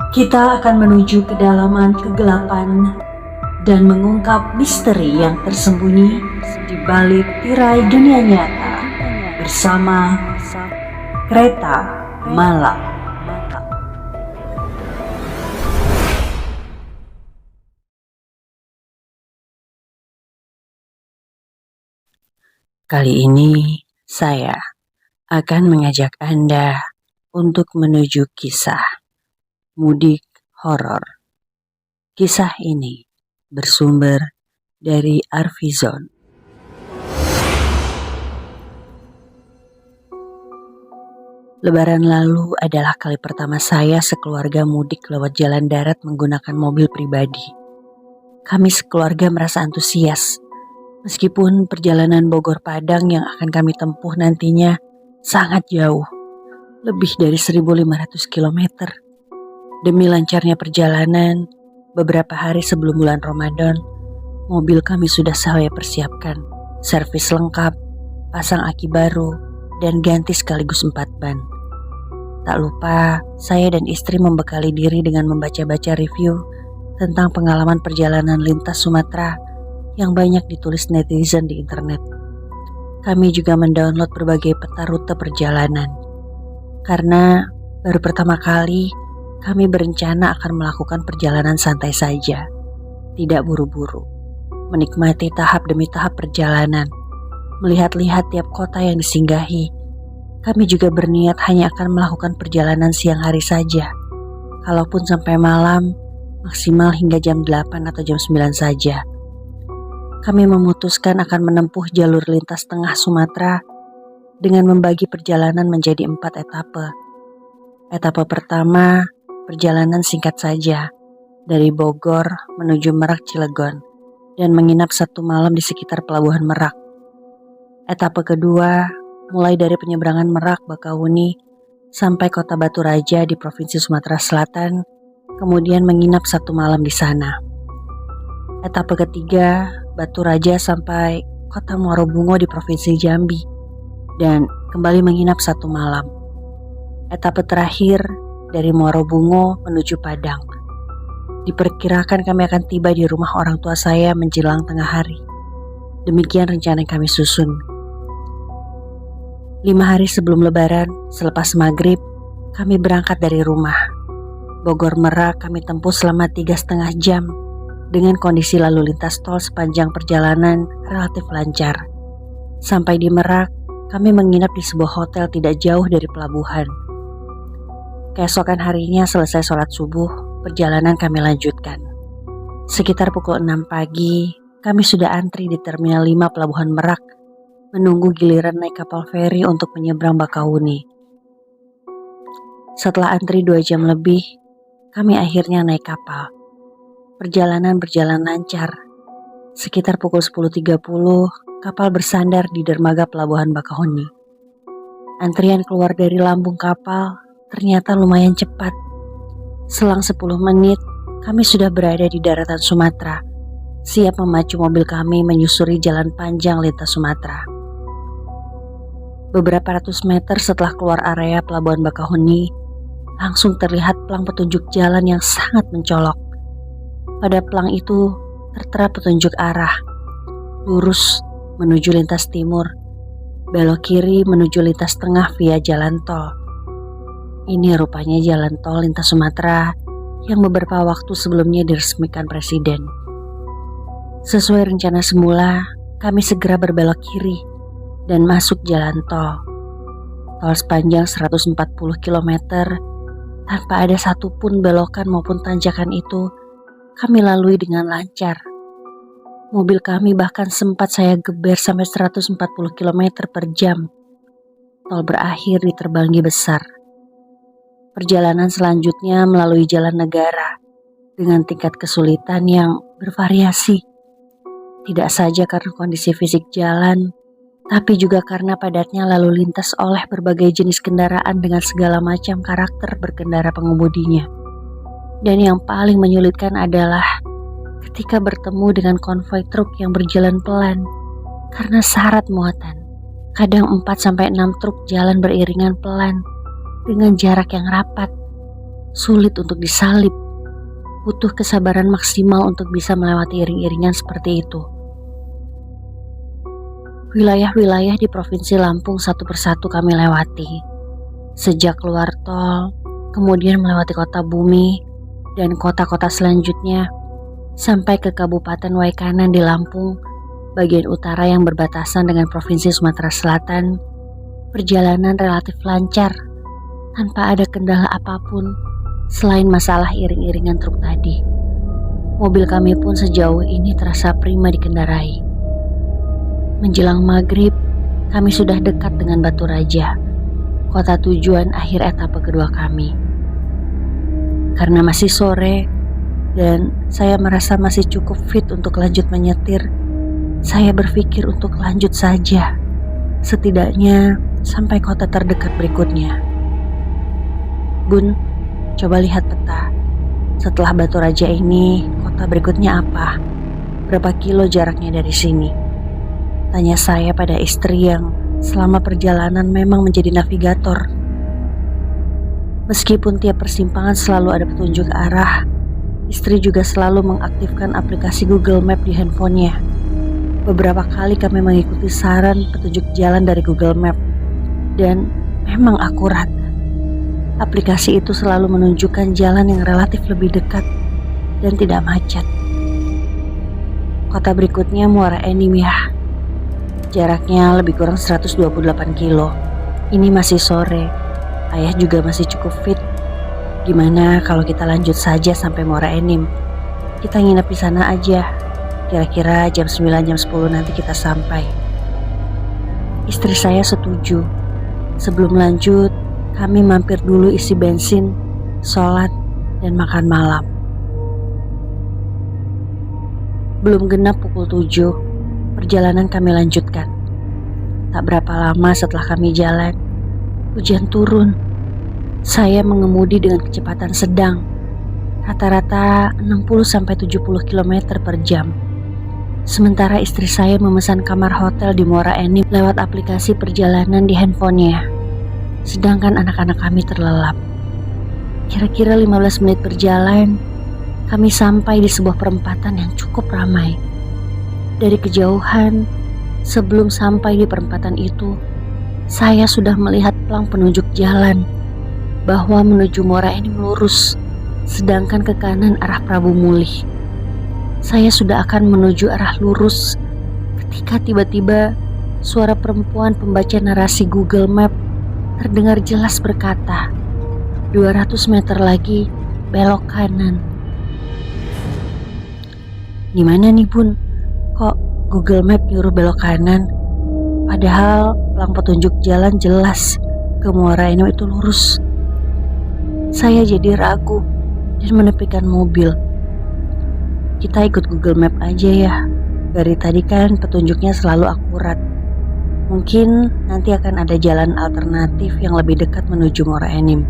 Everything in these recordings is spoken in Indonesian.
Kita akan menuju kedalaman kegelapan dan mengungkap misteri yang tersembunyi di balik tirai dunia nyata bersama Kereta Malam. Kali ini saya akan mengajak Anda untuk menuju kisah mudik horor. Kisah ini bersumber dari Arvizon. Lebaran lalu adalah kali pertama saya sekeluarga mudik lewat jalan darat menggunakan mobil pribadi. Kami sekeluarga merasa antusias, meskipun perjalanan Bogor Padang yang akan kami tempuh nantinya sangat jauh, lebih dari 1.500 km. Demi lancarnya perjalanan, beberapa hari sebelum bulan Ramadan, mobil kami sudah saya persiapkan, servis lengkap, pasang aki baru, dan ganti sekaligus 4 ban. Tak lupa, saya dan istri membekali diri dengan membaca-baca review tentang pengalaman perjalanan lintas Sumatera yang banyak ditulis netizen di internet. Kami juga mendownload berbagai peta rute perjalanan. Karena baru pertama kali kami berencana akan melakukan perjalanan santai saja, tidak buru-buru, menikmati tahap demi tahap perjalanan, melihat-lihat tiap kota yang disinggahi. Kami juga berniat hanya akan melakukan perjalanan siang hari saja, kalaupun sampai malam, maksimal hingga jam 8 atau jam 9 saja. Kami memutuskan akan menempuh jalur lintas tengah Sumatera dengan membagi perjalanan menjadi 4 etape. Etape pertama, perjalanan singkat saja, dari Bogor menuju Merak Cilegon, dan menginap 1 malam di sekitar Pelabuhan Merak. Etape kedua, mulai dari penyeberangan Merak Bakahuni sampai kota Batu Raja di Provinsi Sumatera Selatan, kemudian menginap 1 malam di sana. Etape ketiga, Batu Raja sampai kota Muaro Bungo di Provinsi Jambi, dan kembali menginap 1 malam. Etape terakhir, dari Muaro Bungo menuju Padang. Diperkirakan kami akan tiba di rumah orang tua saya menjelang tengah hari. Demikian rencana yang kami susun. 5 hari sebelum Lebaran, selepas maghrib, kami berangkat dari rumah. Bogor Merak kami tempuh selama 3,5 jam dengan kondisi lalu lintas tol sepanjang perjalanan relatif lancar. Sampai di Merak, kami menginap di sebuah hotel tidak jauh dari pelabuhan. Keesokan harinya selesai sholat subuh, perjalanan kami lanjutkan. Sekitar pukul 6 pagi, kami sudah antri di Terminal 5 Pelabuhan Merak, menunggu giliran naik kapal feri untuk menyeberang Bakahuni. Setelah antri 2 jam lebih, kami akhirnya naik kapal. Perjalanan berjalan lancar. Sekitar pukul 10.30, kapal bersandar di dermaga Pelabuhan Bakahuni. Antrian keluar dari lambung kapal ternyata lumayan cepat. Selang 10 menit, kami sudah berada di daratan Sumatera, siap memacu mobil kami menyusuri jalan panjang lintas Sumatera. Beberapa ratus meter setelah keluar area Pelabuhan Bakahuni, langsung terlihat pelang petunjuk jalan yang sangat mencolok. Pada pelang itu tertera petunjuk arah, lurus menuju lintas timur, belok kiri menuju lintas tengah via jalan tol. Ini rupanya jalan tol lintas Sumatera yang beberapa waktu sebelumnya diresmikan Presiden. Sesuai rencana semula, kami segera berbelok kiri dan masuk jalan tol. Tol sepanjang 140 km, tanpa ada satupun belokan maupun tanjakan itu, kami lalui dengan lancar. Mobil kami bahkan sempat saya geber sampai 140 km per jam. Tol berakhir di Terbanggi Besar. Perjalanan selanjutnya melalui jalan negara dengan tingkat kesulitan yang bervariasi. Tidak saja karena kondisi fisik jalan, tapi juga karena padatnya lalu lintas oleh berbagai jenis kendaraan dengan segala macam karakter berkendara pengemudinya. Dan yang paling menyulitkan adalah ketika bertemu dengan konvoi truk yang berjalan pelan karena syarat muatan. Kadang 4-6 truk jalan beriringan pelan dengan jarak yang rapat. sulit untuk disalip. Butuh kesabaran maksimal untuk bisa melewati iring-iringan seperti itu. Wilayah-wilayah di Provinsi Lampung satu persatu kami lewati. Sejak keluar tol, kemudian melewati kota Bumi, dan kota-kota selanjutnya, sampai ke Kabupaten Waikanan di Lampung, bagian utara yang berbatasan dengan Provinsi Sumatera Selatan. Perjalanan relatif lancar, tanpa ada kendala apapun, selain masalah iring-iringan truk tadi. Mobil kami pun sejauh ini terasa prima dikendarai. Menjelang maghrib, kami sudah dekat dengan Batu Raja, kota tujuan akhir etapa kedua kami. Karena masih sore dan saya merasa masih cukup fit untuk lanjut menyetir, saya berpikir untuk lanjut saja, setidaknya sampai kota terdekat berikutnya. Bun, coba lihat peta. Setelah Batu Raja ini, kota berikutnya apa? Berapa kilo jaraknya dari sini? Tanya saya pada istri yang selama perjalanan memang menjadi navigator. Meskipun tiap persimpangan selalu ada petunjuk arah, istri juga selalu mengaktifkan aplikasi Google Map di handphonenya. Beberapa kali kami mengikuti saran petunjuk jalan dari Google Map, dan memang akurat. Aplikasi itu selalu menunjukkan jalan yang relatif lebih dekat dan tidak macet. Kota berikutnya Muara Enim ya. Jaraknya lebih kurang 128 kilo. Ini masih sore. Ayah juga masih cukup fit. Gimana kalau kita lanjut saja sampai Muara Enim? Kita nginep di sana aja. Kira-kira jam 9, jam 10 nanti kita sampai. Istri saya setuju. Sebelum lanjut, kami mampir dulu isi bensin, sholat, dan makan malam. Belum genap pukul 7, perjalanan kami lanjutkan. Tak berapa lama setelah kami jalan, hujan turun. Saya mengemudi dengan kecepatan sedang, rata-rata 60-70 km per jam. Sementara istri saya memesan kamar hotel di Muara Enim lewat aplikasi perjalanan di handphonenya. Sedangkan anak-anak kami terlelap. Kira-kira 15 menit berjalan, kami sampai di sebuah perempatan yang cukup ramai. Dari kejauhan, sebelum sampai di perempatan itu, saya sudah melihat pelang penunjuk jalan bahwa menuju Muara Enim lurus, sedangkan ke kanan arah Prabu Mulih. Saya sudah akan menuju arah lurus ketika tiba-tiba suara perempuan pembaca narasi Google Map terdengar jelas berkata, 200 meter lagi belok kanan. Gimana nih Bun? Kok Google Map nyuruh belok kanan? Padahal pelang petunjuk jalan jelas ke Muara Enim itu lurus. Saya jadi ragu dan menepikan mobil. Kita ikut Google Map aja ya. Dari tadi kan petunjuknya selalu akurat. Mungkin nanti akan ada jalan alternatif yang lebih dekat menuju Muara Enim.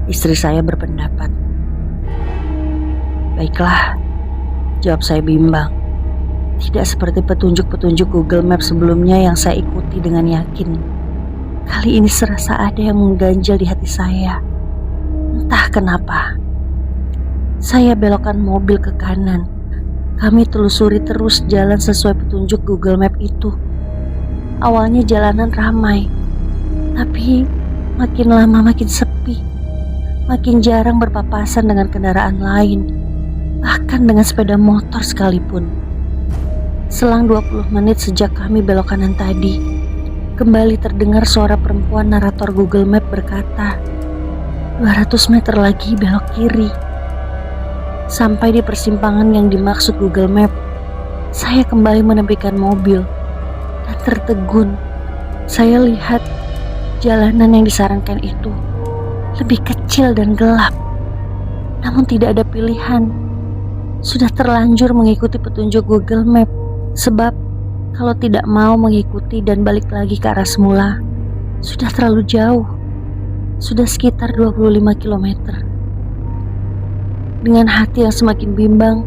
Istri saya berpendapat. Baiklah, jawab saya bimbang. Tidak seperti petunjuk-petunjuk Google Map sebelumnya yang saya ikuti dengan yakin. Kali ini serasa ada yang mengganjal di hati saya. Entah kenapa. Saya belokkan mobil ke kanan. Kami telusuri terus jalan sesuai petunjuk Google Map itu. Awalnya jalanan ramai, tapi makin lama makin sepi. Makin jarang berpapasan dengan kendaraan lain, bahkan dengan sepeda motor sekalipun. Selang 20 menit sejak kami belok kanan tadi, kembali terdengar suara perempuan narator Google Map berkata, 200 meter lagi belok kiri. Sampai di persimpangan yang dimaksud Google Map, saya kembali menepikan mobil dan tertegun. Saya lihat jalanan yang disarankan itu lebih kecil dan gelap. Namun tidak ada pilihan. Sudah terlanjur mengikuti petunjuk Google Map. Sebab kalau tidak mau mengikuti dan balik lagi ke arah semula, sudah terlalu jauh. Sudah sekitar 25 km. Dengan hati yang semakin bimbang,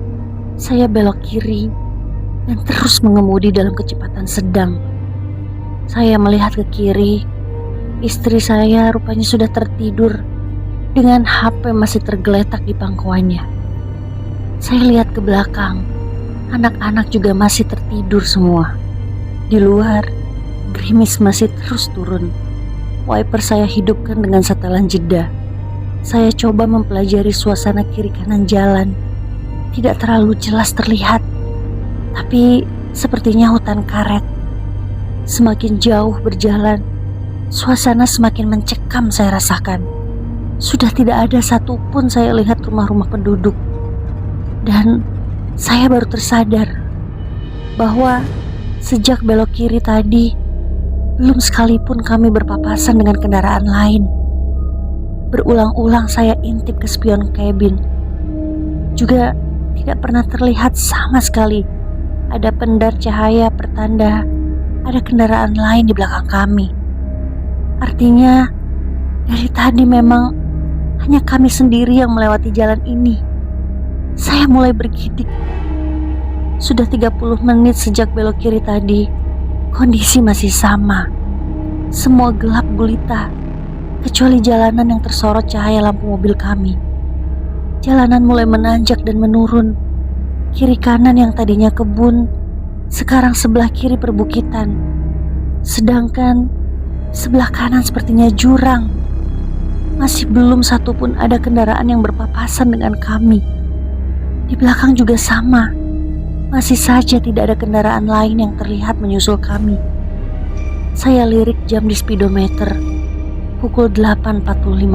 saya belok kiri dan terus mengemudi dalam kecepatan sedang. Saya melihat ke kiri, istri saya rupanya sudah tertidur dengan HP masih tergeletak di pangkuannya. Saya lihat ke belakang, anak-anak juga masih tertidur semua. Di luar, gerimis masih terus turun. Wiper saya hidupkan dengan setelan jeda. Saya coba mempelajari suasana kiri kanan jalan. Tidak terlalu jelas terlihat, tapi sepertinya hutan karet. Semakin jauh berjalan, suasana semakin mencekam saya rasakan. Sudah tidak ada satupun saya lihat rumah-rumah penduduk. Dan saya baru tersadar bahwa sejak belok kiri tadi, belum sekalipun kami berpapasan dengan kendaraan lain. Berulang-ulang saya intip ke spion cabin. Juga tidak pernah terlihat sama sekali ada pendar cahaya pertanda ada kendaraan lain di belakang kami. Artinya, dari tadi memang hanya kami sendiri yang melewati jalan ini. Saya mulai bergidik. Sudah 30 menit sejak belok kiri tadi, kondisi masih sama. Semua gelap gulita, kecuali jalanan yang tersorot cahaya lampu mobil kami. Jalanan mulai menanjak dan menurun. Kiri kanan yang tadinya kebun, sekarang sebelah kiri perbukitan. Sedangkan sebelah kanan sepertinya jurang. Masih belum satupun ada kendaraan yang berpapasan dengan kami. Di belakang juga sama. Masih saja tidak ada kendaraan lain yang terlihat menyusul kami. Saya lirik jam di speedometer. Pukul 8.45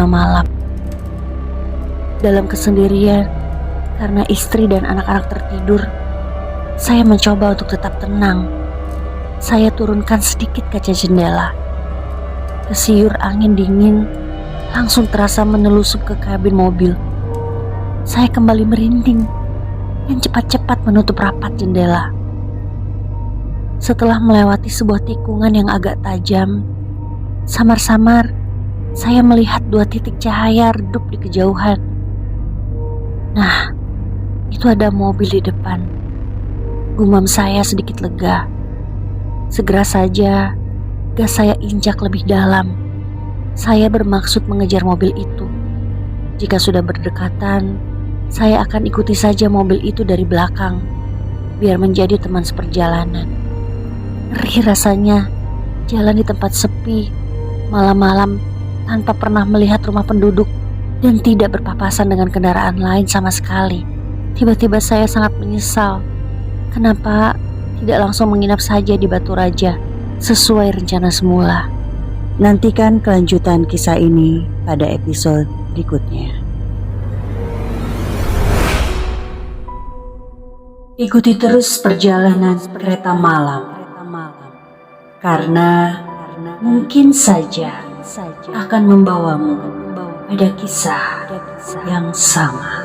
malam. Dalam kesendirian, karena istri dan anak-anak tertidur, saya mencoba untuk tetap tenang. Saya turunkan sedikit kaca jendela. Kesiur angin dingin langsung terasa menelusup ke kabin mobil. Saya kembali merinding dan cepat-cepat menutup rapat jendela. Setelah melewati sebuah tikungan yang agak tajam, samar-samar saya melihat 2 titik cahaya redup di kejauhan. Nah, itu ada mobil di depan. Gumam saya sedikit lega. Segera saja gas saya injak lebih dalam. Saya bermaksud mengejar mobil itu. Jika sudah berdekatan, saya akan ikuti saja mobil itu dari belakang, biar menjadi teman seperjalanan. Ngeri rasanya jalan di tempat sepi, malam-malam tanpa pernah melihat rumah penduduk dan tidak berpapasan dengan kendaraan lain sama sekali. Tiba-tiba saya sangat menyesal. Kenapa tidak langsung menginap saja di Batu Raja sesuai rencana semula? Nantikan kelanjutan kisah ini pada episode berikutnya. Ikuti terus perjalanan kereta malam, karena mungkin saja akan membawamu pada kisah yang sama.